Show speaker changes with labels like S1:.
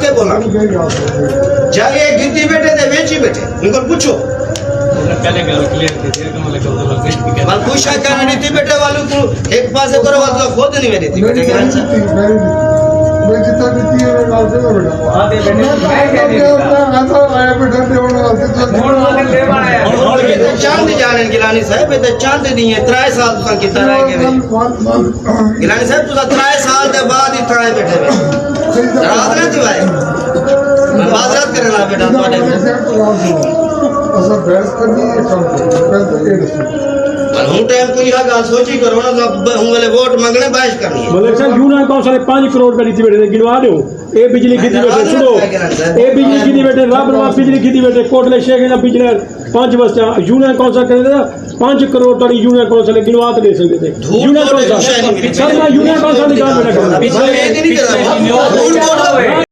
S1: के बोला जाके गिद्दी बैठे थे बेची बैठे उनको पूछो मैं पूछा क्या नीति बेटे वालों को एक पास करो वालों खुद नहीं मेरी थी बेटे क्या
S2: मैं जितना नीति है मैं डाल देगा बेटा
S3: हाँ दे बेटे
S2: ऐसा आया बेटा
S1: चांद जाने गिलानी साहब ये चांद नहीं है 3 साल तक कितना रह गए गिलानी साहब तुझा 3 साल के बाद ही त्राए बैठे रात ना थी भाई बाजरात करना बेटा तुम्हारे
S2: असा बहस करनी है काम पहले ये दसो
S1: हूं टाइम कोई यह गाल सोची करो ना तो हूं वाले वोट मांगने बहस करनी है
S4: मलिक साहब यूं ना कौंसल 5 करोड़ का नीति बैठे गिनवा दो ए बिजली गिद्दी बैठे सुनो ए बिजली गिद्दी बैठे राबरवा बिजली गिद्दी बैठे कोटले शेख ना बिजली 5 बस्ता यूनियन कौंसल करे 5 करोड़ तड़ी यूनियन कौंसल गिनवा तो दे सकते थे यूनियन कौंसल सर मैं यूनियन कौंसल निकाल में रखा
S1: पीछे नहीं कर रहा